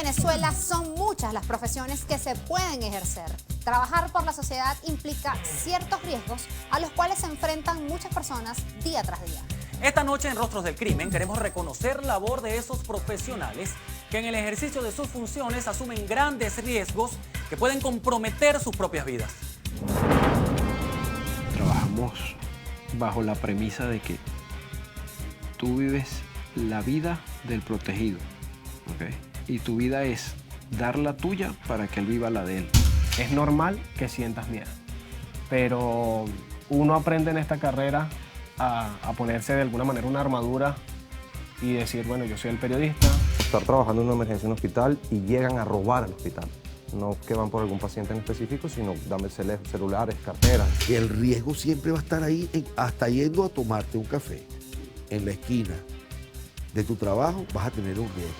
Venezuela son muchas las profesiones que se pueden ejercer. Trabajar por la sociedad implica ciertos riesgos a los cuales se enfrentan muchas personas día tras día. Esta noche en Rostros del Crimen queremos reconocer la labor de esos profesionales que en el ejercicio de sus funciones asumen grandes riesgos que pueden comprometer sus propias vidas. Trabajamos bajo la premisa de que tú vives la vida del protegido, ¿ok? Y tu vida es dar la tuya para que él viva la de él. Es normal que sientas miedo, pero uno aprende en esta carrera a ponerse de alguna manera una armadura y decir, bueno, yo soy el periodista. Estar trabajando en una emergencia en un hospital y llegan a robar al hospital. No que van por algún paciente en específico, sino dame celulares, carteras. El riesgo siempre va a estar ahí, hasta yendo a tomarte un café en la esquina de tu trabajo, vas a tener un riesgo.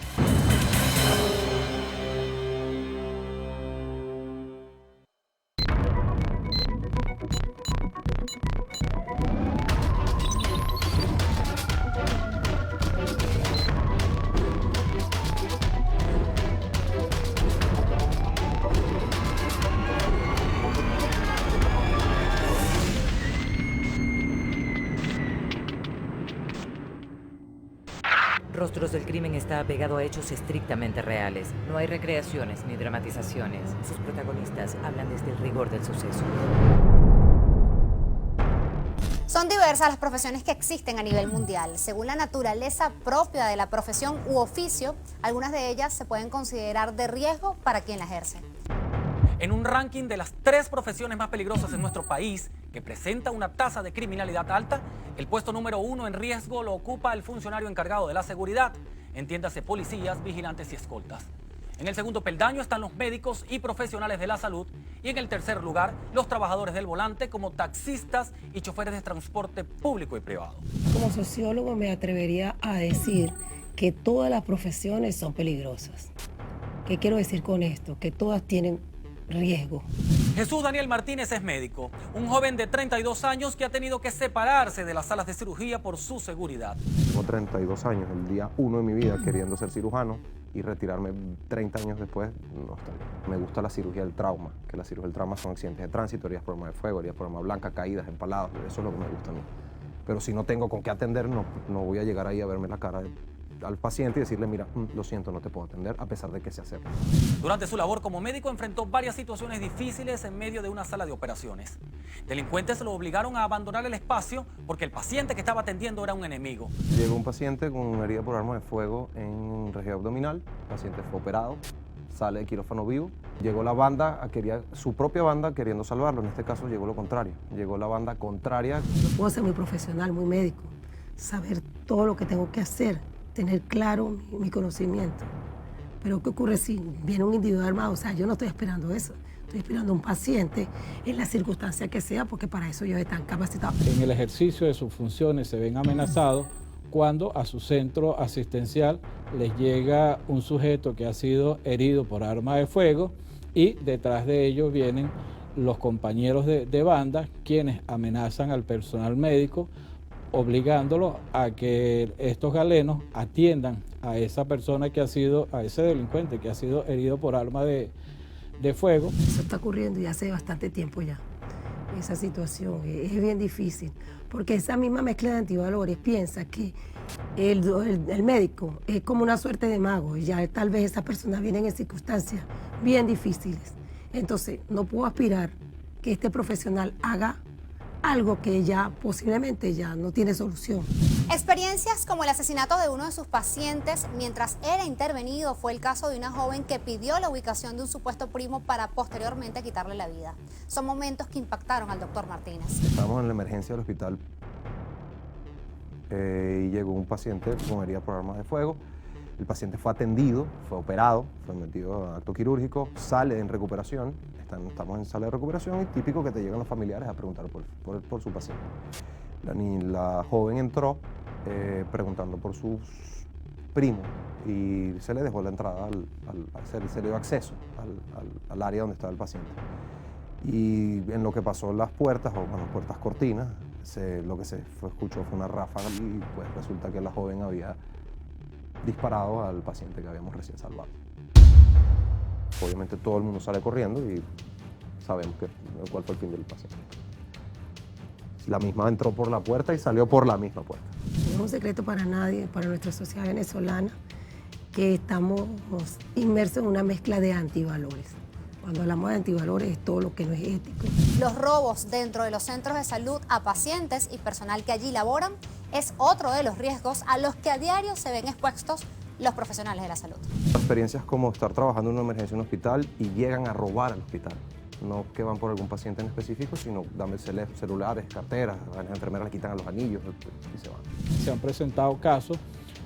Rostros del Crimen está apegado a hechos estrictamente reales. No hay recreaciones ni dramatizaciones. Sus protagonistas hablan desde el rigor del suceso. Son diversas las profesiones que existen a nivel mundial. Según la naturaleza propia de la profesión u oficio, algunas de ellas se pueden considerar de riesgo para quien la ejerce. En un ranking de las 3 profesiones más peligrosas en nuestro país, que presenta una tasa de criminalidad alta, el puesto número 1 en riesgo lo ocupa el funcionario encargado de la seguridad, entiéndase policías, vigilantes y escoltas. En el segundo peldaño están los médicos y profesionales de la salud, y en el tercer lugar, los trabajadores del volante como taxistas y choferes de transporte público y privado. Como sociólogo me atrevería a decir que todas las profesiones son peligrosas. ¿Qué quiero decir con esto? Que todas tienen riesgo. Jesús Daniel Martínez es médico, un joven de 32 años que ha tenido que separarse de las salas de cirugía por su seguridad. Tengo 32 años, el día 1 de mi vida queriendo ser cirujano y retirarme 30 años después, no está bien. Me gusta la cirugía del trauma, que la cirugía del trauma son accidentes de tránsito, heridas por arma de fuego, heridas por arma blanca, caídas, empalados, eso es lo que me gusta a mí. Pero si no tengo con qué atender, no voy a llegar ahí a verme la cara al paciente y decirle, mira, lo siento, no te puedo atender, a pesar de que se acerque. Durante su labor como médico enfrentó varias situaciones difíciles en medio de una sala de operaciones. Delincuentes lo obligaron a abandonar el espacio porque el paciente que estaba atendiendo era un enemigo. Llegó un paciente con una herida por arma de fuego en región abdominal, el paciente fue operado, sale de quirófano vivo. Llegó la banda, su propia banda queriendo salvarlo, en este caso llegó lo contrario, llegó la banda contraria. Yo puedo ser muy profesional, muy médico, saber todo lo que tengo que hacer, tener claro mi conocimiento. Pero ¿qué ocurre si viene un individuo armado? O sea, yo no estoy esperando eso. Estoy esperando a un paciente en la circunstancia que sea, porque para eso ellos están capacitados. En el ejercicio de sus funciones se ven amenazados cuando a su centro asistencial les llega un sujeto que ha sido herido por arma de fuego y detrás de ellos vienen los compañeros de banda quienes amenazan al personal médico, obligándolo a que estos galenos atiendan a esa persona que ha sido, a ese delincuente que ha sido herido por arma de fuego. Eso está ocurriendo ya hace bastante tiempo ya. Esa situación es bien difícil, porque esa misma mezcla de antivalores piensa que el médico es como una suerte de mago y ya tal vez esa persona viene en circunstancias bien difíciles. Entonces no puedo aspirar que este profesional haga algo que ya posiblemente ya no tiene solución. Experiencias como el asesinato de uno de sus pacientes mientras era intervenido fue el caso de una joven que pidió la ubicación de un supuesto primo para posteriormente quitarle la vida. Son momentos que impactaron al doctor Martínez. Estábamos en la emergencia del hospital y llegó un paciente con herida por arma de fuego. El paciente fue atendido, fue operado, fue metido a acto quirúrgico, sale en recuperación. Estamos en sala de recuperación y típico que te llegan los familiares a preguntar por su paciente. La joven entró preguntando por sus primos y se le dejó la entrada, se le dio acceso al área donde estaba el paciente. Y en lo que pasó las puertas, puertas cortinas, lo que se escuchó fue una ráfaga y pues resulta que la joven había disparado al paciente que habíamos recién salvado. Obviamente todo el mundo sale corriendo y sabemos cuál fue el fin del paciente. La misma entró por la puerta y salió por la misma puerta. No es un secreto para nadie, para nuestra sociedad venezolana, que estamos inmersos en una mezcla de antivalores. Cuando hablamos de antivalores es todo lo que no es ético. Los robos dentro de los centros de salud a pacientes y personal que allí laboran es otro de los riesgos a los que a diario se ven expuestos los profesionales de la salud. Experiencias como estar trabajando en una emergencia en un hospital y llegan a robar al hospital. No que van por algún paciente en específico, sino dame celulares, carteras, a las enfermeras le quitan a los anillos y se van. Se han presentado casos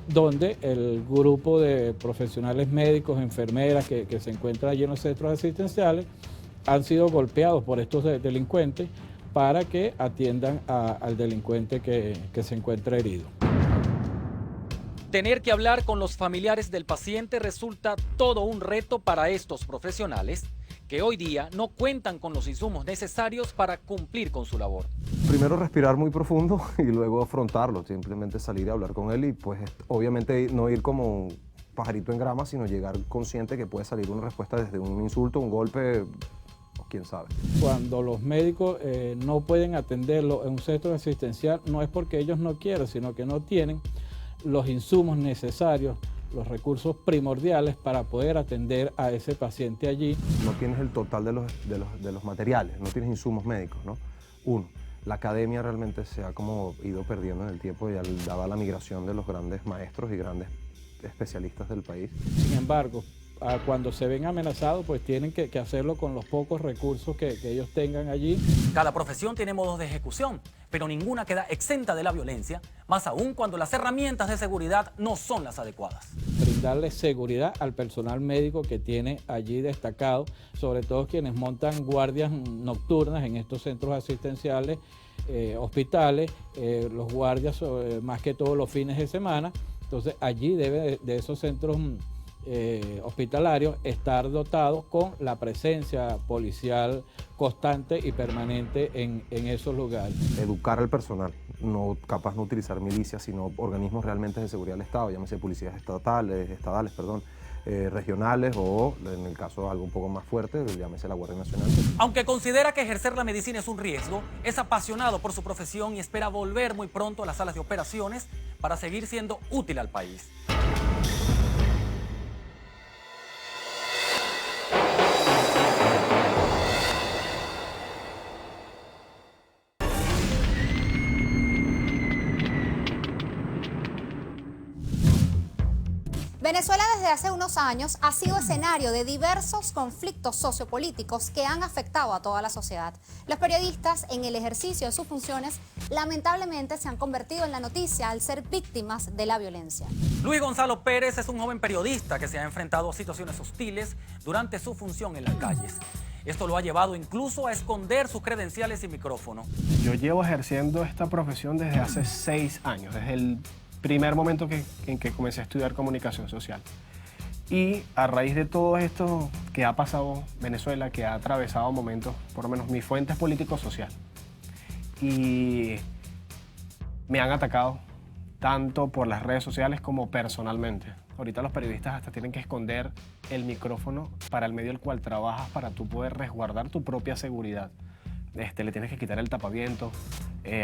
donde el grupo de profesionales médicos, enfermeras que se encuentran allí en los centros asistenciales han sido golpeados por estos delincuentes para que atiendan al delincuente que se encuentra herido. Tener que hablar con los familiares del paciente resulta todo un reto para estos profesionales que hoy día no cuentan con los insumos necesarios para cumplir con su labor. Primero respirar muy profundo y luego afrontarlo, simplemente salir a hablar con él y pues obviamente no ir como un pajarito en grama, sino llegar consciente que puede salir una respuesta desde un insulto, un golpe, o quién sabe. Cuando los médicos no pueden atenderlo en un centro asistencial, no es porque ellos no quieran, sino que no tienen los insumos necesarios, los recursos primordiales para poder atender a ese paciente allí. No tienes el total de los materiales, no tienes insumos médicos, ¿no? Uno, la academia realmente se ha como ido perdiendo en el tiempo y dada la migración de los grandes maestros y grandes especialistas del país. Sin embargo, cuando se ven amenazados, pues tienen que hacerlo con los pocos recursos que ellos tengan allí. Cada profesión tiene modos de ejecución, pero ninguna queda exenta de la violencia, más aún cuando las herramientas de seguridad no son las adecuadas. Brindarle seguridad al personal médico que tiene allí destacado, sobre todo quienes montan guardias nocturnas en estos centros asistenciales, hospitales, los guardias más que todo los fines de semana. Entonces allí debe de esos centros hospitalarios estar dotados con la presencia policial constante y permanente en esos lugares. Educar al personal, no capaz no utilizar milicias, sino organismos realmente de seguridad del Estado, llámese policías estadales, regionales o, en el caso algo un poco más fuerte, llámese la Guardia Nacional. Aunque considera que ejercer la medicina es un riesgo, es apasionado por su profesión y espera volver muy pronto a las salas de operaciones para seguir siendo útil al país. Venezuela desde hace unos años ha sido escenario de diversos conflictos sociopolíticos que han afectado a toda la sociedad. Los periodistas, en el ejercicio de sus funciones, lamentablemente se han convertido en la noticia al ser víctimas de la violencia. Luis Gonzalo Pérez es un joven periodista que se ha enfrentado a situaciones hostiles durante su función en las calles. Esto lo ha llevado incluso a esconder sus credenciales y micrófono. Yo llevo ejerciendo esta profesión desde hace 6 años, desde el primer momento en que comencé a estudiar comunicación social. Y a raíz de todo esto que ha pasado Venezuela, que ha atravesado momentos, por lo menos mi fuente es político-social, y me han atacado tanto por las redes sociales como personalmente. Ahorita los periodistas hasta tienen que esconder el micrófono para el medio al cual trabajas para tú poder resguardar tu propia seguridad. Le tienes que quitar el tapaviento,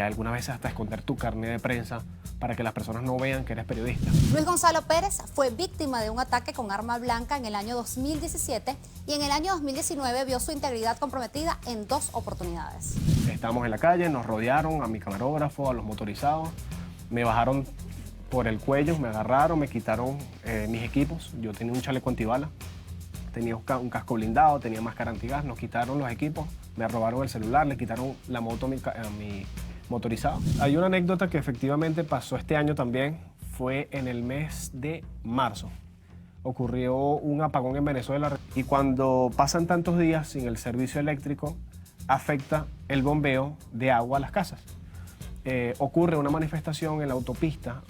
algunas veces hasta esconder tu carnet de prensa para que las personas no vean que eres periodista. Luis Gonzalo Pérez fue víctima de un ataque con arma blanca en el año 2017 y en el año 2019 vio su integridad comprometida en 2 oportunidades. Estábamos en la calle, nos rodearon a mi camarógrafo, a los motorizados, me bajaron por el cuello, me agarraron, me quitaron mis equipos. Yo tenía un chaleco antibala, tenía un casco blindado, tenía máscara antigas, nos quitaron los equipos, me robaron el celular, le quitaron la moto a mi motorizado. Hay una anécdota que efectivamente pasó este año también, fue en el mes de marzo. Ocurrió un apagón en Venezuela y cuando pasan tantos días sin el servicio eléctrico, afecta el bombeo de agua a las casas. Ocurre una manifestación en la autopista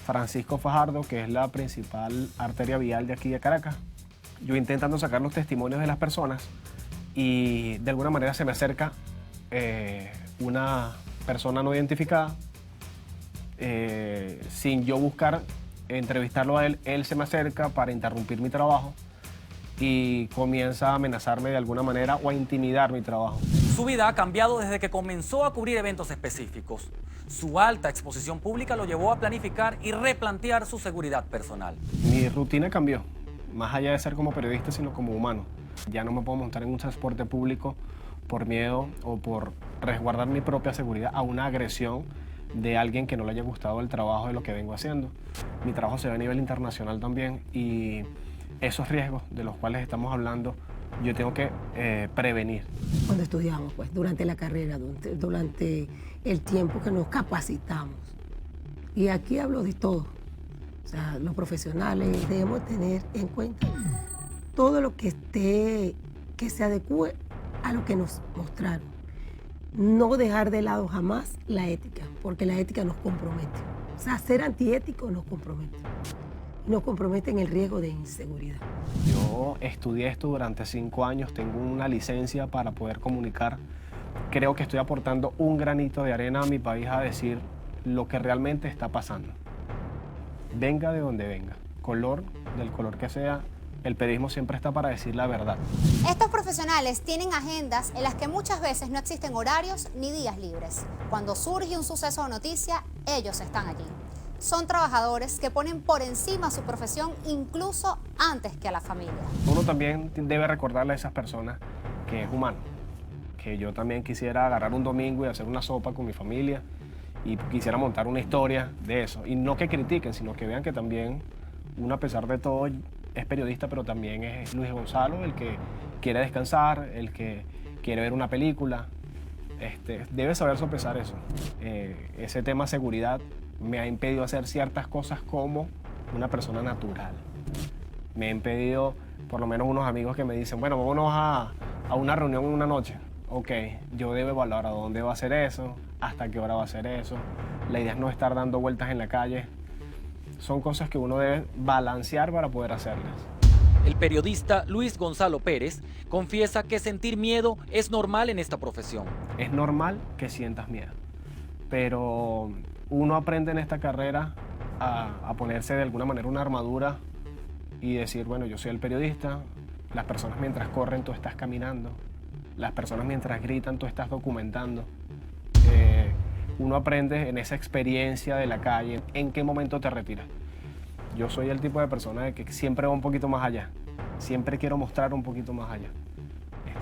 Francisco Fajardo, que es la principal arteria vial de aquí de Caracas. Yo intentando sacar los testimonios de las personas y de alguna manera se me acerca una persona no identificada sin yo buscar entrevistarlo a él, él se me acerca para interrumpir mi trabajo y comienza a amenazarme de alguna manera o a intimidar mi trabajo. Su vida ha cambiado desde que comenzó a cubrir eventos específicos. Su alta exposición pública lo llevó a planificar y replantear su seguridad personal. Mi rutina cambió, más allá de ser como periodista, sino como humano. Ya no me puedo montar en un transporte público por miedo o por resguardar mi propia seguridad a una agresión de alguien que no le haya gustado el trabajo de lo que vengo haciendo. Mi trabajo se ve a nivel internacional también y esos riesgos de los cuales estamos hablando yo tengo que prevenir. Cuando estudiamos, pues, durante la carrera, durante el tiempo que nos capacitamos. Y aquí hablo de todo. O sea, los profesionales debemos tener en cuenta todo lo que se adecue a lo que nos mostraron. No dejar de lado jamás la ética, porque la ética nos compromete. O sea, ser antiético nos compromete. Nos compromete en el riesgo de inseguridad. Yo estudié esto durante 5 años, tengo una licencia para poder comunicar. Creo que estoy aportando un granito de arena a mi país a decir lo que realmente está pasando. Venga de donde venga, del color que sea, el periodismo siempre está para decir la verdad. Estos profesionales tienen agendas en las que muchas veces no existen horarios ni días libres. Cuando surge un suceso o noticia, ellos están allí. Son trabajadores que ponen por encima su profesión incluso antes que a la familia. Uno también debe recordarle a esas personas que es humano, que yo también quisiera agarrar un domingo y hacer una sopa con mi familia y quisiera montar una historia de eso. Y no que critiquen, sino que vean que también uno, a pesar de todo, es periodista, pero también es Luis Gonzalo, el que quiere descansar, el que quiere ver una película. Debe saber sopesar eso. Ese tema seguridad me ha impedido hacer ciertas cosas como una persona natural. Me ha impedido, por lo menos unos amigos que me dicen, bueno, vámonos a una reunión una noche. Ok, yo debo evaluar a dónde va a ser eso, hasta qué hora va a ser eso. La idea es no estar dando vueltas en la calle. Son cosas que uno debe balancear para poder hacerlas. El periodista Luis Gonzalo Pérez confiesa que sentir miedo es normal en esta profesión. Es normal que sientas miedo, pero uno aprende en esta carrera a ponerse de alguna manera una armadura y decir, bueno, yo soy el periodista, las personas mientras corren tú estás caminando, las personas mientras gritan tú estás documentando. Uno aprende en esa experiencia de la calle en qué momento te retiras. Yo soy el tipo de persona que siempre va un poquito más allá, siempre quiero mostrar un poquito más allá.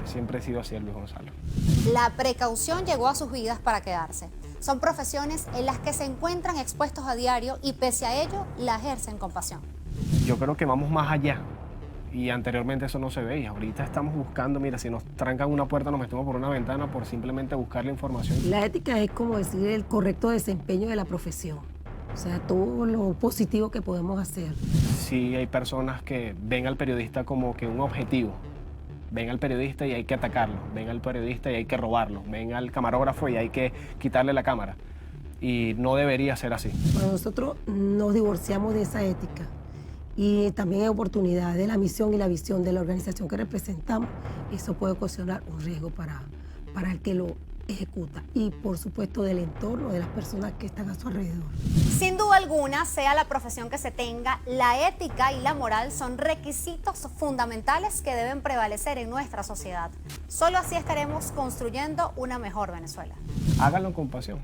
Siempre he sido así el Luis Gonzalo. La precaución llegó a sus vidas para quedarse. Son profesiones en las que se encuentran expuestos a diario y pese a ello la ejercen con pasión. Yo creo que vamos más allá y anteriormente eso no se veía. Ahorita estamos buscando, mira, si nos trancan una puerta nos metemos por una ventana por simplemente buscar la información. La ética es como decir el correcto desempeño de la profesión. O sea, todo lo positivo que podemos hacer. Sí, hay personas que ven al periodista como que un objetivo. Ven al periodista y hay que atacarlo, ven al periodista y hay que robarlo, ven al camarógrafo y hay que quitarle la cámara. Y no debería ser así. Cuando nosotros nos divorciamos de esa ética y también hay oportunidad de la misión y la visión de la organización que representamos, eso puede ocasionar un riesgo para el que lo ejecuta y por supuesto del entorno, de las personas que están a su alrededor. Sin duda alguna, sea la profesión que se tenga, la ética y la moral son requisitos fundamentales que deben prevalecer en nuestra sociedad. Solo así estaremos construyendo una mejor Venezuela. Háganlo con pasión,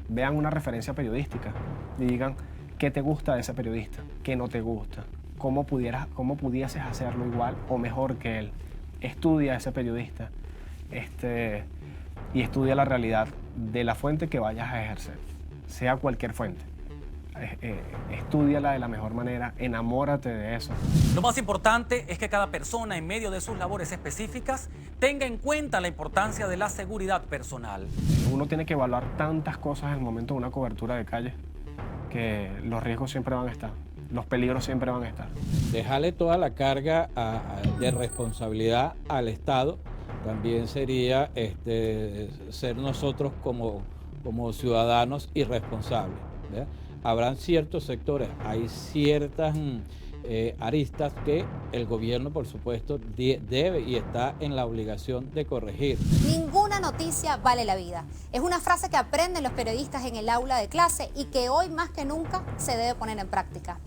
vean una referencia periodística y digan qué te gusta de ese periodista, qué no te gusta, cómo pudieses hacerlo igual o mejor que él. Estudia a ese periodista. Y estudia la realidad de la fuente que vayas a ejercer, sea cualquier fuente. Estúdiala de la mejor manera, enamórate de eso. Lo más importante es que cada persona en medio de sus labores específicas tenga en cuenta la importancia de la seguridad personal. Uno tiene que evaluar tantas cosas en el momento de una cobertura de calle que los riesgos siempre van a estar, los peligros siempre van a estar. Dejarle toda la carga de responsabilidad al Estado también sería ser nosotros como ciudadanos irresponsables, ¿verdad? Habrán ciertos sectores, hay ciertas aristas que el gobierno, por supuesto, debe y está en la obligación de corregir. Ninguna noticia vale la vida. Es una frase que aprenden los periodistas en el aula de clase y que hoy más que nunca se debe poner en práctica.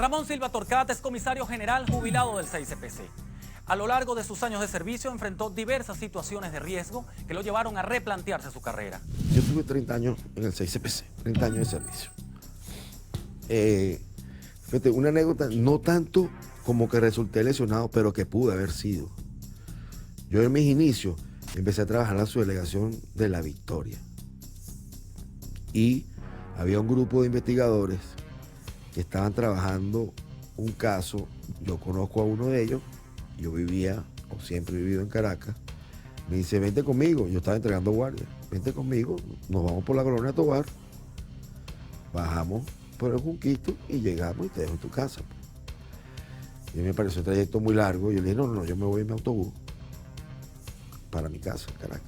Ramón Silva Torcat es comisario general jubilado del 6CPC. A lo largo de sus años de servicio enfrentó diversas situaciones de riesgo que lo llevaron a replantearse su carrera. Yo tuve 30 años en el 6CPC, 30 años de servicio. Fíjate, una anécdota, no tanto como que resulté lesionado, pero que pude haber sido. Yo en mis inicios empecé a trabajar en la subdelegación de La Victoria. Y había un grupo de investigadores que estaban trabajando un caso. Yo conozco a uno de ellos, yo vivía o siempre he vivido en Caracas. Me dice, vente conmigo, yo estaba entregando guardia, vente conmigo, nos vamos por la Colonia Tovar, bajamos por el Junquito y llegamos y te dejo en tu casa. Y me pareció un trayecto muy largo y yo le dije, no, yo me voy en mi autobús para mi casa en Caracas.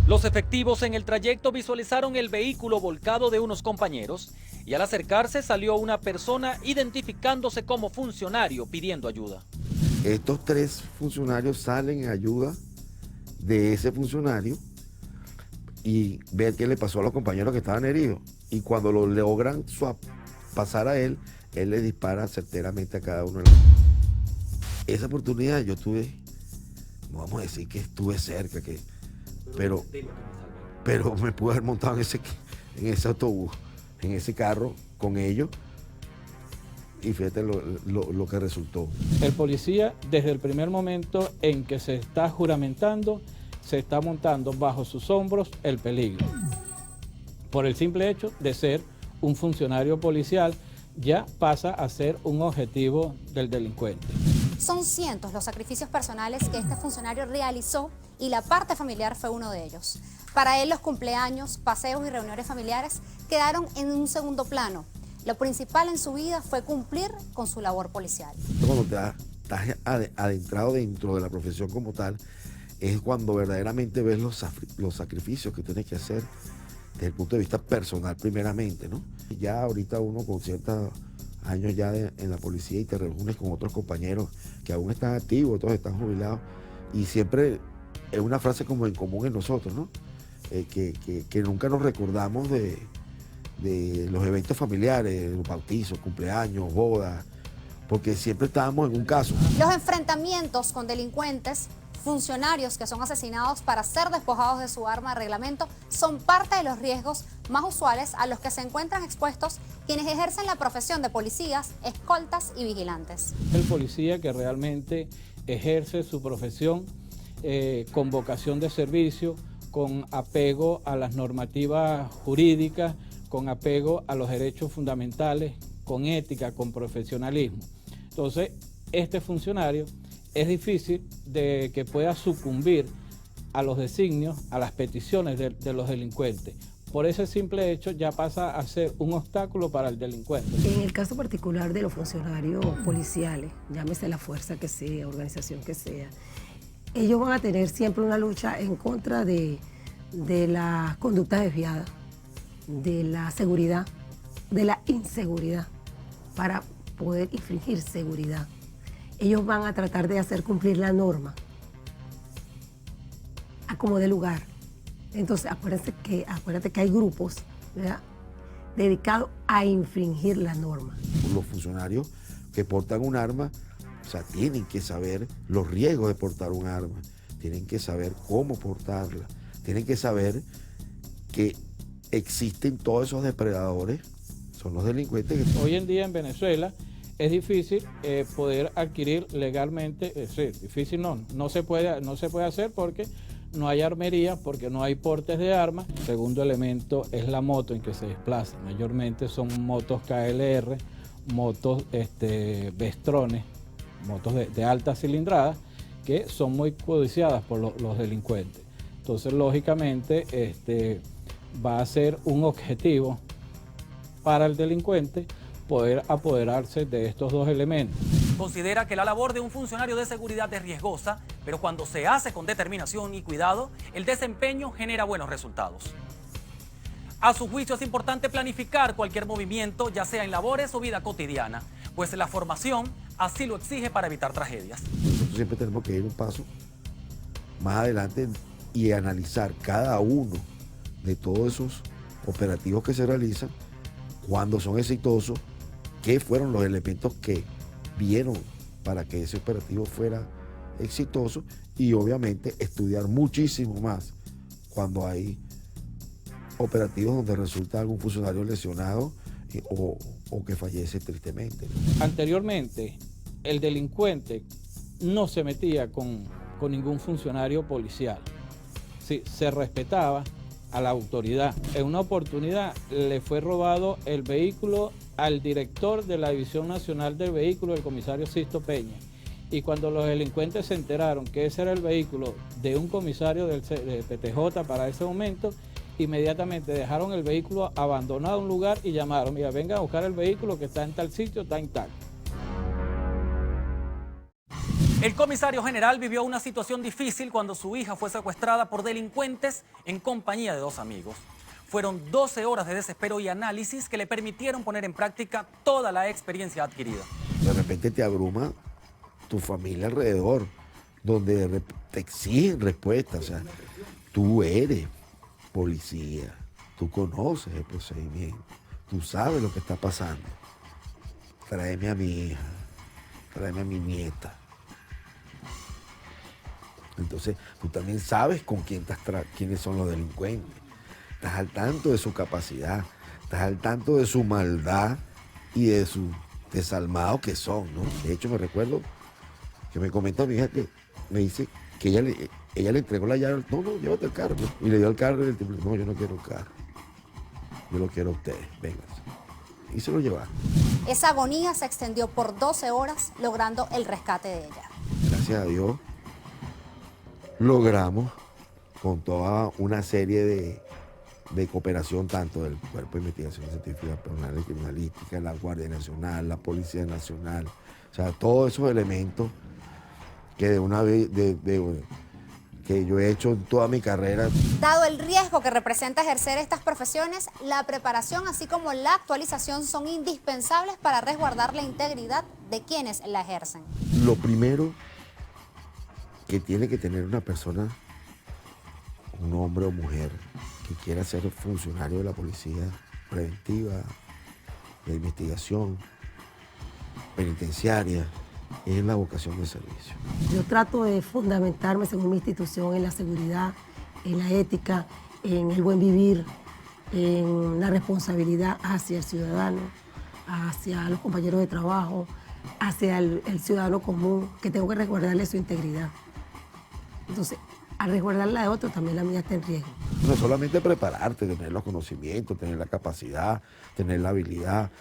Los efectivos en el trayecto visualizaron el vehículo volcado de unos compañeros y al acercarse salió una persona identificándose como funcionario pidiendo ayuda. Estos 3 funcionarios salen en ayuda de ese funcionario y ven qué le pasó a los compañeros que estaban heridos. Y cuando lo logran pasar a él le dispara certeramente a cada uno. Esa oportunidad yo tuve, no vamos a decir que estuve cerca, pero me pude haber montado en ese autobús, en ese carro con ellos. Y fíjate lo que resultó. El policía, desde el primer momento en que se está juramentando, se está montando bajo sus hombros el peligro. Por el simple hecho de ser un funcionario policial, ya pasa a ser un objetivo del delincuente. Son cientos los sacrificios personales que este funcionario realizó y la parte familiar fue uno de ellos. Para él los cumpleaños, paseos y reuniones familiares quedaron en un segundo plano. Lo principal en su vida fue cumplir con su labor policial. Cuando estás adentrado dentro de la profesión como tal, es cuando verdaderamente ves los sacrificios que tienes que hacer desde el punto de vista personal primeramente, ¿no? Ya ahorita uno con ciertos años ya en la policía y te reúnes con otros compañeros que aún están activos, otros están jubilados, y siempre es una frase como en común en nosotros, ¿no? Que nunca nos recordamos de los eventos familiares, los bautizos, cumpleaños, bodas, porque siempre estábamos en un caso. Los enfrentamientos con delincuentes, funcionarios que son asesinados para ser despojados de su arma de reglamento, son parte de los riesgos más usuales a los que se encuentran expuestos quienes ejercen la profesión de policías, escoltas y vigilantes. El policía que realmente ejerce su profesión con vocación de servicio, con apego a las normativas jurídicas, con apego a los derechos fundamentales, con ética, con profesionalismo. Entonces, este funcionario es difícil de que pueda sucumbir a los designios, a las peticiones de los delincuentes. Por ese simple hecho ya pasa a ser un obstáculo para el delincuente. En el caso particular de los funcionarios policiales, llámese la fuerza que sea, organización que sea, ellos van a tener siempre una lucha en contra de las conductas desviadas, de la seguridad, de la inseguridad, para poder infringir seguridad. Ellos van a tratar de hacer cumplir la norma a como dé lugar. Entonces, acuérdate que hay grupos, ¿verdad?, dedicados a infringir la norma. Los funcionarios que portan un arma, o sea, tienen que saber los riesgos de portar un arma, tienen que saber cómo portarla, tienen que saber que existen todos esos depredadores, son los delincuentes. Hoy en día en Venezuela es difícil poder adquirir legalmente, difícil no se puede hacer porque no hay armería, porque no hay portes de armas. El segundo elemento es la moto en que se desplaza. Mayormente son motos KLR, motos Vestrones, motos de alta cilindrada, que son muy codiciadas por los delincuentes. Entonces, lógicamente, va a ser un objetivo para el delincuente poder apoderarse de estos dos elementos. Considera que la labor de un funcionario de seguridad es riesgosa, pero cuando se hace con determinación y cuidado, el desempeño genera buenos resultados. A su juicio es importante planificar cualquier movimiento, ya sea en labores o vida cotidiana, pues la formación así lo exige para evitar tragedias. Nosotros siempre tenemos que ir un paso más adelante y analizar cada uno de todos esos operativos que se realizan, cuándo son exitosos, qué fueron los elementos que vieron para que ese operativo fuera exitoso y obviamente estudiar muchísimo más cuando hay operativos donde resulta algún funcionario lesionado o que fallece tristemente. Anteriormente, el delincuente no se metía con ningún funcionario policial. Sí, se respetaba a la autoridad. En una oportunidad le fue robado el vehículo al director de la División Nacional del Vehículo, el comisario Sisto Peña. Y cuando los delincuentes se enteraron que ese era el vehículo de un comisario del PTJ para ese momento, inmediatamente dejaron el vehículo abandonado en un lugar y llamaron, mira, vengan a buscar el vehículo que está en tal sitio, está intacto. El comisario general vivió una situación difícil cuando su hija fue secuestrada por delincuentes en compañía de 2 amigos. Fueron 12 horas de desespero y análisis que le permitieron poner en práctica toda la experiencia adquirida. De repente te abruma tu familia alrededor, donde te exigen respuestas. O sea, tú eres policía, tú conoces el procedimiento, tú sabes lo que está pasando. Tráeme a mi hija, tráeme a mi nieta. Entonces, tú también sabes con quiénes son los delincuentes. Estás al tanto de su capacidad, estás al tanto de su maldad y de su desalmado que son, ¿no? De hecho, me recuerdo que me comentó mi hija que me dice que ella le entregó la llave. No, llévate el carro. Y le dio el carro y el tipo, no, yo no quiero el carro. Yo lo quiero a ustedes, vengan. Y se lo llevaron. Esa agonía se extendió por 12 horas, logrando el rescate de ella. Gracias a Dios, logramos con toda una serie de cooperación, tanto del Cuerpo de Investigación Científica Penal y Criminalística, la Guardia Nacional, la Policía Nacional, o sea, todos esos elementos que de una vez, que yo he hecho en toda mi carrera. Dado el riesgo que representa ejercer estas profesiones, la preparación así como la actualización son indispensables para resguardar la integridad de quienes la ejercen. Lo primero que tiene que tener una persona, un hombre o mujer, que quiera ser funcionario de la policía preventiva, de investigación, penitenciaria, es la vocación de servicio. Yo trato de fundamentarme según mi institución en la seguridad, en la ética, en el buen vivir, en la responsabilidad hacia el ciudadano, hacia los compañeros de trabajo, hacia el ciudadano común, que tengo que resguardarle su integridad. Entonces, al resguardar la de otro, también la mía está en riesgo. No solamente prepararte, tener los conocimientos, tener la capacidad, tener la habilidad,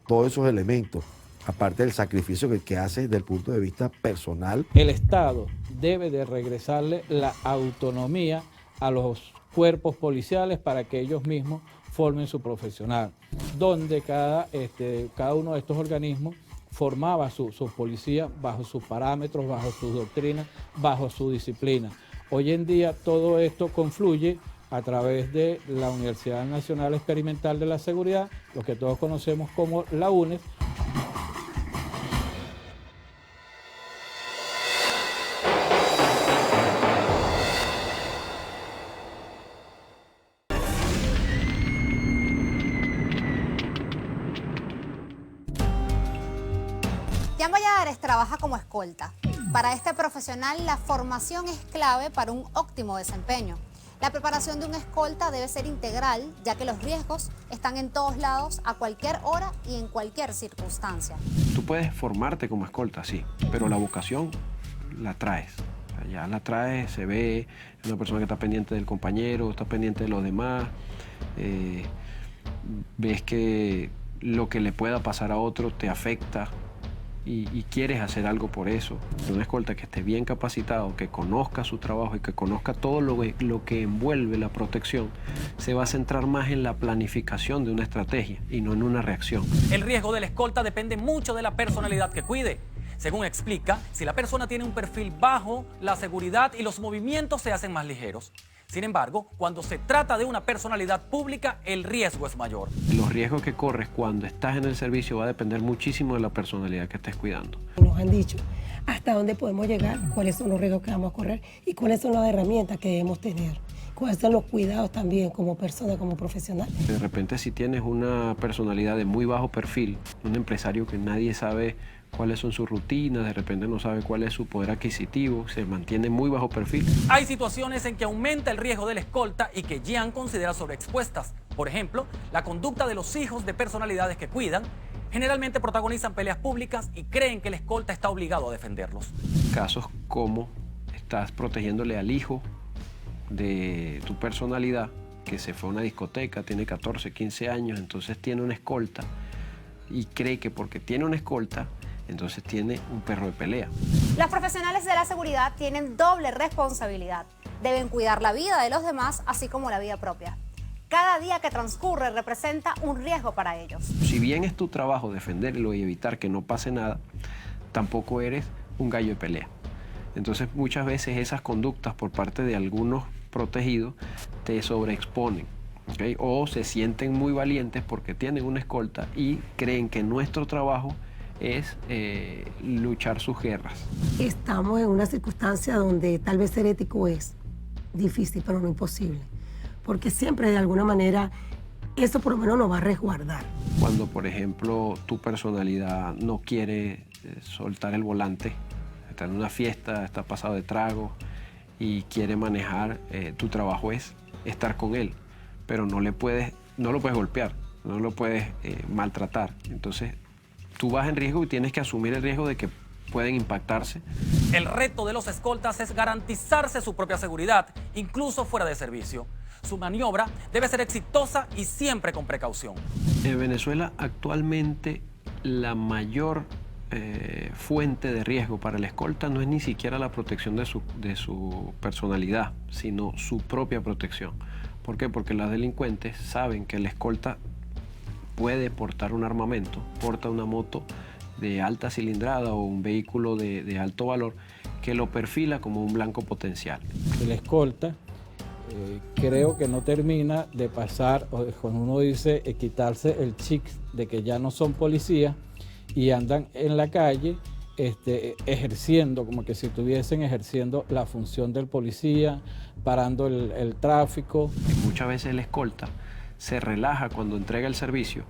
todos esos elementos, aparte del sacrificio que haces desde el punto de vista personal. El Estado debe de regresarle la autonomía a los cuerpos policiales para que ellos mismos formen su profesional, donde cada uno de estos organismos formaba su policía bajo sus parámetros, bajo sus doctrinas, bajo su disciplina. Hoy en día todo esto confluye a través de la Universidad Nacional Experimental de la Seguridad, lo que todos conocemos como la UNES. Jan Valladares trabaja como escolta. Para este profesional, la formación es clave para un óptimo desempeño. La preparación de un escolta debe ser integral, ya que los riesgos están en todos lados, a cualquier hora y en cualquier circunstancia. Tú puedes formarte como escolta, sí, pero la vocación la traes. Ya la traes, se ve, es una persona que está pendiente del compañero, está pendiente de los demás. Ves que lo que le pueda pasar a otro te afecta. Y quieres hacer algo por eso. Un escolta que esté bien capacitado, que conozca su trabajo y que conozca todo lo que envuelve la protección, se va a centrar más en la planificación de una estrategia y no en una reacción. El riesgo del escolta depende mucho de la personalidad que cuide. Según explica, si la persona tiene un perfil bajo, la seguridad y los movimientos se hacen más ligeros. Sin embargo, cuando se trata de una personalidad pública, el riesgo es mayor. Los riesgos que corres cuando estás en el servicio va a depender muchísimo de la personalidad que estés cuidando. Nos han dicho hasta dónde podemos llegar, cuáles son los riesgos que vamos a correr y cuáles son las herramientas que debemos tener. cuáles son los cuidados también como persona, como profesional. De repente si tienes una personalidad de muy bajo perfil, un empresario que nadie sabe cuáles son sus rutinas, de repente no sabe cuál es su poder adquisitivo, se mantiene muy bajo perfil. Hay situaciones en que aumenta el riesgo de la escolta y que Jean considera sobreexpuestas. Por ejemplo, la conducta de los hijos de personalidades que cuidan generalmente protagonizan peleas públicas y creen que el escolta está obligado a defenderlos. Casos como estás protegiéndole al hijo de tu personalidad, que se fue a una discoteca, tiene 14, 15 años, entonces tiene una escolta y cree que porque tiene una escolta, entonces tiene un perro de pelea. Los profesionales de la seguridad tienen doble responsabilidad. Deben cuidar la vida de los demás, así como la vida propia. Cada día que transcurre representa un riesgo para ellos. Si bien es tu trabajo defenderlo y evitar que no pase nada, tampoco eres un gallo de pelea. Entonces muchas veces esas conductas por parte de algunos protegidos te sobreexponen, ¿okay? O se sienten muy valientes porque tienen una escolta y creen que nuestro trabajo es luchar sus guerras. Estamos en una circunstancia donde tal vez ser ético es difícil, pero no imposible. Porque siempre de alguna manera eso por lo menos nos va a resguardar. Cuando, por ejemplo, tu personalidad no quiere soltar el volante, está en una fiesta, está pasado de trago y quiere manejar, tu trabajo es estar con él, pero no lo puedes golpear, no lo puedes maltratar. Entonces, tú vas en riesgo y tienes que asumir el riesgo de que pueden impactarse. El reto de los escoltas es garantizarse su propia seguridad, incluso fuera de servicio. Su maniobra debe ser exitosa y siempre con precaución. En Venezuela actualmente la mayor fuente de riesgo para el escolta no es ni siquiera la protección de su personalidad, sino su propia protección. ¿Por qué? Porque los delincuentes saben que el escolta puede portar un armamento, porta una moto de alta cilindrada o un vehículo de alto valor que lo perfila como un blanco potencial. El escolta creo que no termina de pasar, cuando uno dice quitarse el chip de que ya no son policías y andan en la calle ejerciendo, como que si estuviesen ejerciendo la función del policía, parando el tráfico. Y muchas veces el escolta se relaja cuando entrega el servicio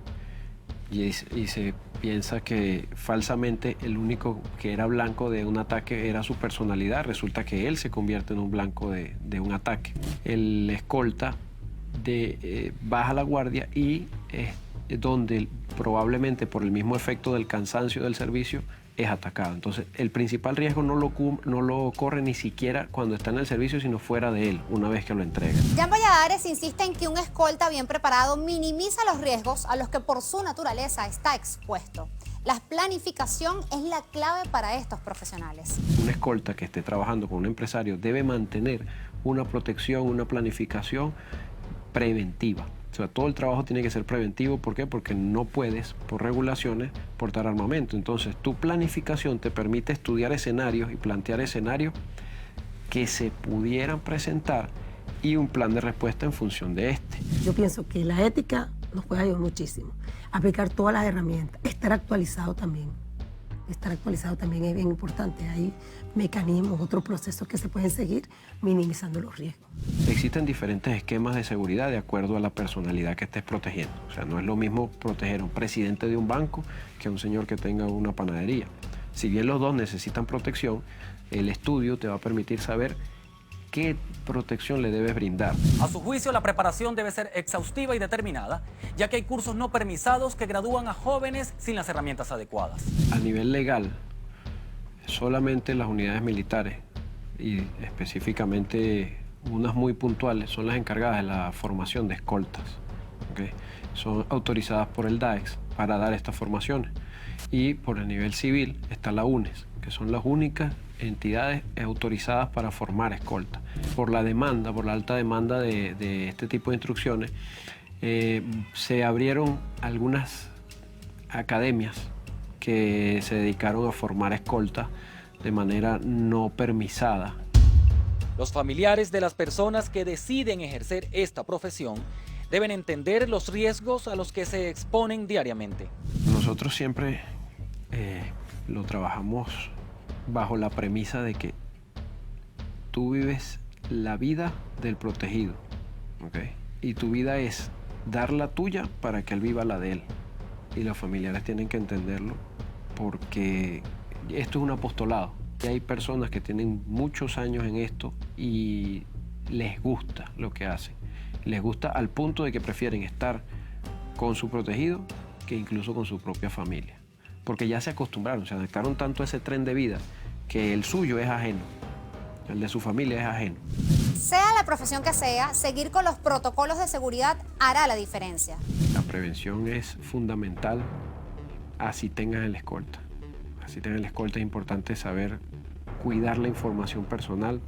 y se piensa que falsamente el único que era blanco de un ataque era su personalidad. Resulta que él se convierte en un blanco de un ataque. El escolta baja la guardia y donde probablemente por el mismo efecto del cansancio del servicio es atacado. Entonces el principal riesgo no lo corre ni siquiera cuando está en el servicio, sino fuera de él, una vez que lo entrega. Jean Valladares insiste en que un escolta bien preparado minimiza los riesgos a los que por su naturaleza está expuesto. La planificación es la clave para estos profesionales. Un escolta que esté trabajando con un empresario debe mantener una protección, una planificación preventiva. O sea, todo el trabajo tiene que ser preventivo. ¿Por qué? Porque no puedes, por regulaciones, portar armamento. Entonces, tu planificación te permite estudiar escenarios y plantear escenarios que se pudieran presentar y un plan de respuesta en función de este. Yo pienso que la ética nos puede ayudar muchísimo. Aplicar todas las herramientas, estar actualizado también. Estar actualizado también es bien importante. Hay mecanismos, otros procesos que se pueden seguir minimizando los riesgos. Existen diferentes esquemas de seguridad de acuerdo a la personalidad que estés protegiendo. O sea, no es lo mismo proteger a un presidente de un banco que a un señor que tenga una panadería. Si bien los dos necesitan protección, el estudio te va a permitir saber qué protección le debes brindar. A su juicio, la preparación debe ser exhaustiva y determinada, ya que hay cursos no permisados que gradúan a jóvenes sin las herramientas adecuadas. A nivel legal, solamente las unidades militares y específicamente unas muy puntuales son las encargadas de la formación de escoltas. ¿Okay? Son autorizadas por el DAEX para dar estas formaciones. Y por el nivel civil está la UNES, que son las únicas entidades autorizadas para formar escoltas. Por la alta demanda de este tipo de instrucciones, se abrieron algunas academias que se dedicaron a formar escoltas de manera no permisada. Los familiares de las personas que deciden ejercer esta profesión deben entender los riesgos a los que se exponen diariamente. Nosotros siempre lo trabajamos bajo la premisa de que tú vives la vida del protegido, ¿ok? Y tu vida es dar la tuya para que él viva la de él. Y los familiares tienen que entenderlo porque esto es un apostolado. Y hay personas que tienen muchos años en esto y les gusta lo que hacen. Les gusta al punto de que prefieren estar con su protegido que incluso con su propia familia. Porque ya se acostumbraron, se adaptaron tanto a ese tren de vida que el suyo es ajeno, el de su familia es ajeno. Sea la profesión que sea, seguir con los protocolos de seguridad hará la diferencia. La prevención es fundamental, así tengas el escolta. Así tengas el escolta es importante saber cuidar la información personal,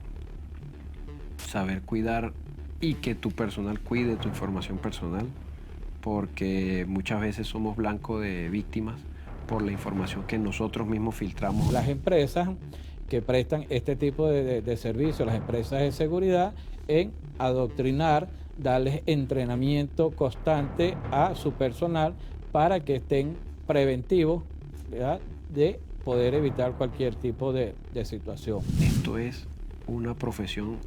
saber cuidar y que tu personal cuide tu información personal, porque muchas veces somos blanco de víctimas por la información que nosotros mismos filtramos. Las empresas que prestan este tipo de servicios, las empresas de seguridad, en adoctrinar, darles entrenamiento constante a su personal para que estén preventivos, ¿verdad?, de poder evitar cualquier tipo de situación. Esto es una profesión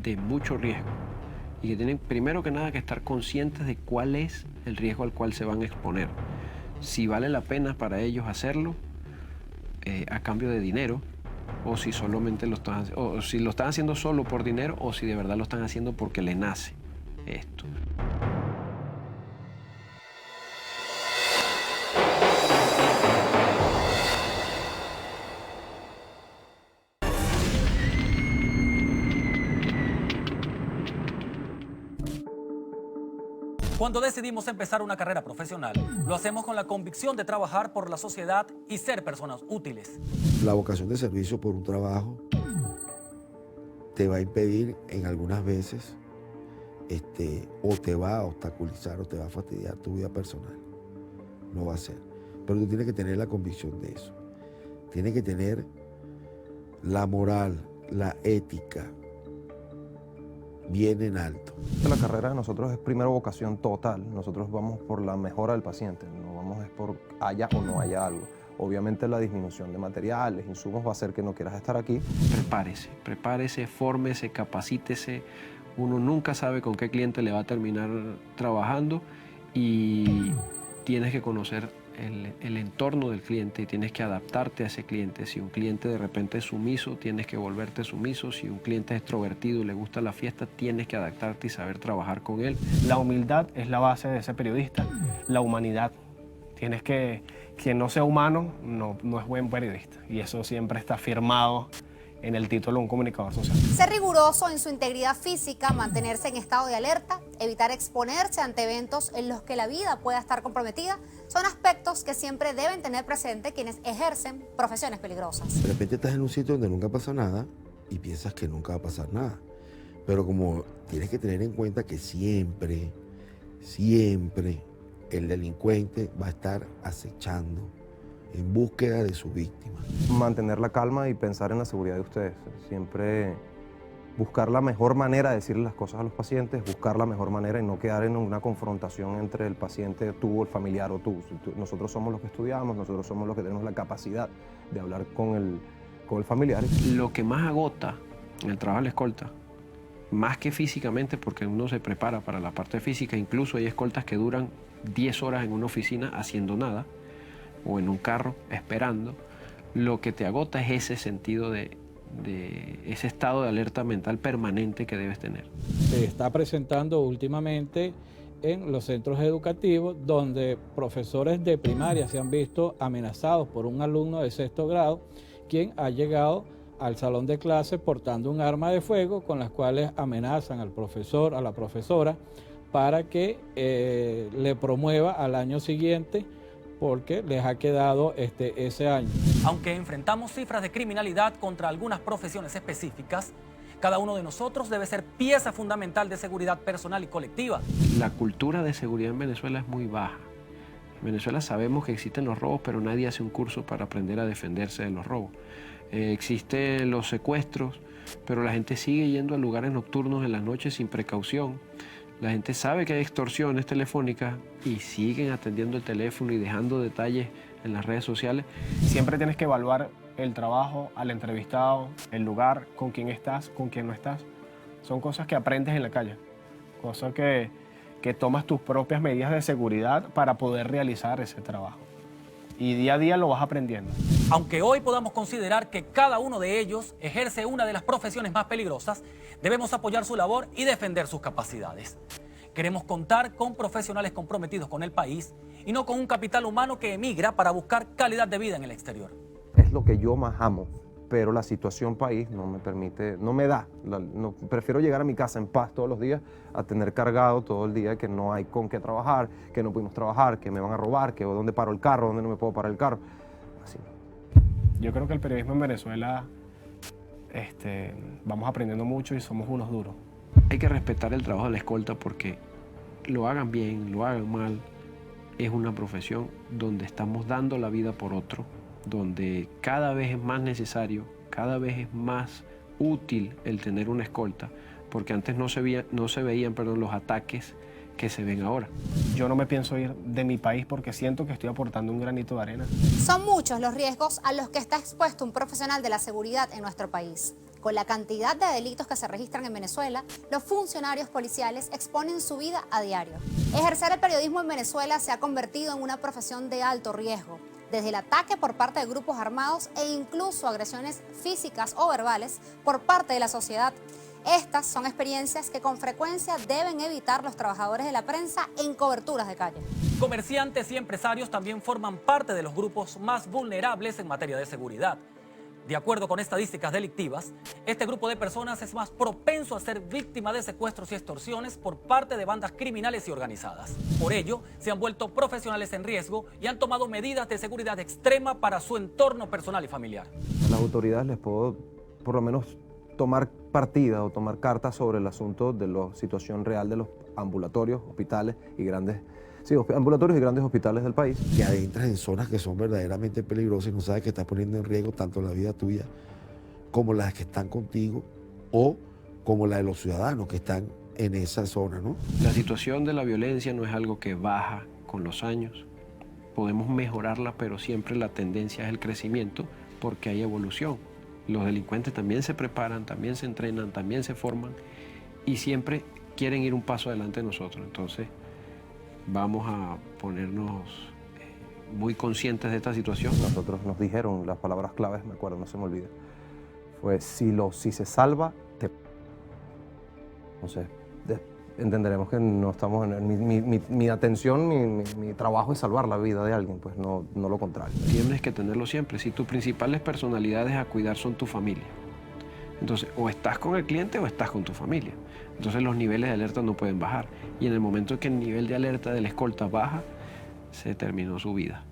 de mucho riesgo y que tienen primero que nada que estar conscientes de cuál es el riesgo al cual se van a exponer. Si vale la pena para ellos hacerlo a cambio de dinero, o si solamente o si lo están haciendo solo por dinero, o si de verdad lo están haciendo porque le nace esto. Cuando decidimos empezar una carrera profesional, lo hacemos con la convicción de trabajar por la sociedad y ser personas útiles. La vocación de servicio por un trabajo te va a impedir en algunas veces o te va a obstaculizar o te va a fastidiar tu vida personal. No va a ser. Pero tú tienes que tener la convicción de eso. Tienes que tener la moral, la ética bien en alto. La carrera de nosotros es primero vocación total. Nosotros vamos por la mejora del paciente, no vamos es por haya o no haya algo. Obviamente la disminución de materiales, insumos va a hacer que no quieras estar aquí. Prepárese, fórmese, capacítese. Uno nunca sabe con qué cliente le va a terminar trabajando y tienes que conocer el entorno del cliente y tienes que adaptarte a ese cliente. Si un cliente de repente es sumiso, tienes que volverte sumiso. Si un cliente es extrovertido y le gusta la fiesta, tienes que adaptarte y saber trabajar con él. La humildad es la base de ese periodista, la humanidad. Tienes que, quien no sea humano no es buen periodista y eso siempre está firmado en el título de un comunicador social. Ser riguroso en su integridad física, mantenerse en estado de alerta, evitar exponerse ante eventos en los que la vida pueda estar comprometida, son aspectos que siempre deben tener presente quienes ejercen profesiones peligrosas. De repente estás en un sitio donde nunca pasa nada y piensas que nunca va a pasar nada. Pero como tienes que tener en cuenta que siempre el delincuente va a estar acechando en búsqueda de su víctima. Mantener la calma y pensar en la seguridad de ustedes. Siempre buscar la mejor manera de decirle las cosas a los pacientes, buscar la mejor manera y no quedar en una confrontación entre el paciente, tú, el familiar o tú. Nosotros somos los que estudiamos, nosotros somos los que tenemos la capacidad de hablar con el familiar. Lo que más agota en el trabajo de la escolta, más que físicamente, porque uno se prepara para la parte física, incluso hay escoltas que duran 10 horas en una oficina haciendo nada, o en un carro esperando, lo que te agota es ese sentido de ese estado de alerta mental permanente que debes tener. Se está presentando últimamente en los centros educativos donde profesores de primaria se han visto amenazados por un alumno de 6º grado, quien ha llegado al salón de clase portando un arma de fuego con las cuales amenazan al profesor, a la profesora, para que le promueva al año siguiente porque les ha quedado ese año. Aunque enfrentamos cifras de criminalidad contra algunas profesiones específicas, cada uno de nosotros debe ser pieza fundamental de seguridad personal y colectiva. La cultura de seguridad en Venezuela es muy baja. En Venezuela sabemos que existen los robos, pero nadie hace un curso para aprender a defenderse de los robos. Existen los secuestros, pero la gente sigue yendo a lugares nocturnos en las noches sin precaución. La gente sabe que hay extorsiones telefónicas y siguen atendiendo el teléfono y dejando detalles en las redes sociales. Siempre tienes que evaluar el trabajo, al entrevistado, el lugar, con quién estás, con quién no estás. Son cosas que aprendes en la calle, cosas que tomas tus propias medidas de seguridad para poder realizar ese trabajo. Y día a día lo vas aprendiendo. Aunque hoy podamos considerar que cada uno de ellos ejerce una de las profesiones más peligrosas, debemos apoyar su labor y defender sus capacidades. Queremos contar con profesionales comprometidos con el país y no con un capital humano que emigra para buscar calidad de vida en el exterior. Es lo que yo más amo, pero la situación país no me permite, no me da. Prefiero llegar a mi casa en paz todos los días a tener cargado todo el día que no hay con qué trabajar, que no pudimos trabajar, que me van a robar, que dónde paro el carro, dónde no me puedo parar el carro. Así. Yo creo que el periodismo en Venezuela vamos aprendiendo mucho y somos unos duros. Hay que respetar el trabajo de la escolta porque lo hagan bien, lo hagan mal, es una profesión donde estamos dando la vida por otro, donde cada vez es más necesario, cada vez es más útil el tener una escolta, porque antes no se veían los ataques que se ven ahora. Yo no me pienso ir de mi país porque siento que estoy aportando un granito de arena. Son muchos los riesgos a los que está expuesto un profesional de la seguridad en nuestro país. Con la cantidad de delitos que se registran en Venezuela, los funcionarios policiales exponen su vida a diario. Ejercer el periodismo en Venezuela se ha convertido en una profesión de alto riesgo, desde el ataque por parte de grupos armados e incluso agresiones físicas o verbales por parte de la sociedad. Estas son experiencias que con frecuencia deben evitar los trabajadores de la prensa en coberturas de calle. Comerciantes y empresarios también forman parte de los grupos más vulnerables en materia de seguridad. De acuerdo con estadísticas delictivas, este grupo de personas es más propenso a ser víctima de secuestros y extorsiones por parte de bandas criminales y organizadas. Por ello, se han vuelto profesionales en riesgo y han tomado medidas de seguridad extrema para su entorno personal y familiar. A las autoridades les puedo, por lo menos, tomar partida o tomar cartas sobre el asunto de la situación real de los ambulatorios, hospitales y grandes hospitales del país. Que adentras en zonas que son verdaderamente peligrosas y no sabes que estás poniendo en riesgo tanto la vida tuya como las que están contigo o como la de los ciudadanos que están en esa zona, ¿no? La situación de la violencia no es algo que baja con los años. Podemos mejorarla, pero siempre la tendencia es el crecimiento porque hay evolución. Los delincuentes también se preparan, también se entrenan, también se forman y siempre quieren ir un paso adelante de nosotros. Entonces, vamos a ponernos muy conscientes de esta situación. Nosotros nos dijeron las palabras claves, me acuerdo, no se me olvide. Fue, si se salva, te... Entonces, entenderemos que no estamos en... Mi atención, mi trabajo es salvar la vida de alguien, pues no lo contrario. Tienes que tenerlo siempre. Si tus principales personalidades a cuidar son tu familia, entonces o estás con el cliente o estás con tu familia. Entonces los niveles de alerta no pueden bajar. Y en el momento en que el nivel de alerta de la escolta baja, se terminó su vida.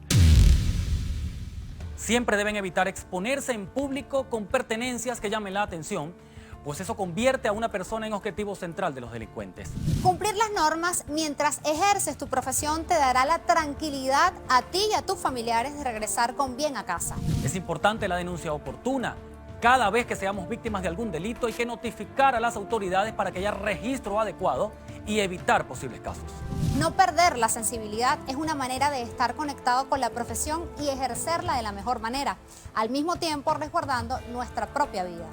Siempre deben evitar exponerse en público con pertenencias que llamen la atención, pues eso convierte a una persona en objetivo central de los delincuentes. Cumplir las normas mientras ejerces tu profesión te dará la tranquilidad a ti y a tus familiares de regresar con bien a casa. Es importante la denuncia oportuna. Cada vez que seamos víctimas de algún delito hay que notificar a las autoridades para que haya registro adecuado y evitar posibles casos. No perder la sensibilidad es una manera de estar conectado con la profesión y ejercerla de la mejor manera, al mismo tiempo resguardando nuestra propia vida.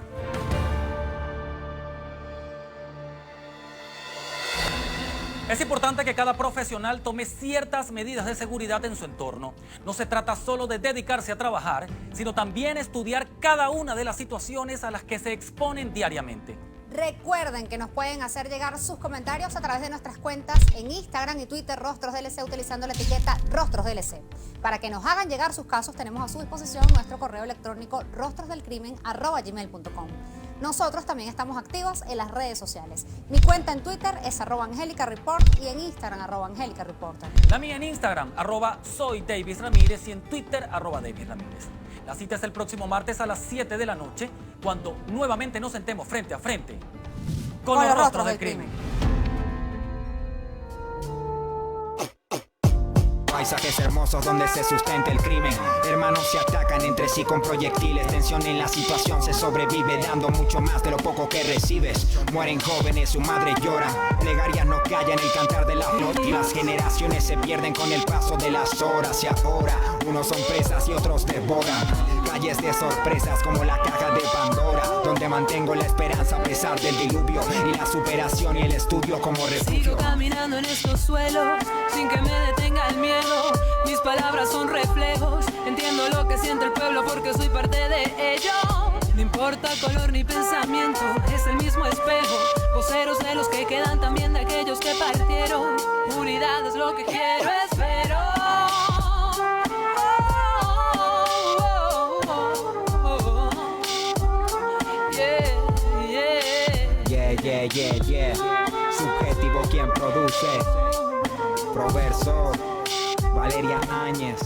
Es importante que cada profesional tome ciertas medidas de seguridad en su entorno. No se trata solo de dedicarse a trabajar, sino también estudiar cada una de las situaciones a las que se exponen diariamente. Recuerden que nos pueden hacer llegar sus comentarios a través de nuestras cuentas en Instagram y Twitter Rostros DLC utilizando la etiqueta Rostros DLC. Para que nos hagan llegar sus casos tenemos a su disposición nuestro correo electrónico rostrosdelcrimen@gmail.com. Nosotros también estamos activos en las redes sociales. Mi cuenta en Twitter es @AngelicaReport y en Instagram @AngelicaReporter. La mía en Instagram @soyDavisRamírez y en Twitter @DavisRamírez. La cita es el próximo martes a las 7 de la noche, cuando nuevamente nos sentemos frente a frente con los rostros del crimen. paisajes hermosos donde se sustenta el crimen. Hermanos se atacan entre sí con proyectiles. Tensión en la situación, se sobrevive dando mucho más de lo poco que recibes. Mueren jóvenes, su madre llora. Plegarias no callan el cantar de la flor. Y las generaciones se pierden con el paso de las horas. Y ahora, unos son presas y otros devoran. Calles de sorpresas como la caja de Pandora, donde mantengo la esperanza a pesar del diluvio. Y la superación y el estudio como refugio. Sigo caminando en estos suelos sin que me detenga el miedo. Mis palabras son reflejos. Entiendo lo que siente el pueblo porque soy parte de ello. No importa color ni pensamiento, es el mismo espejo. Voceros de los que quedan, también de aquellos que partieron. Unidad es lo que quiero, espero. Yeah. Subjetivo quien produce. Proverso, Valeria Áñez.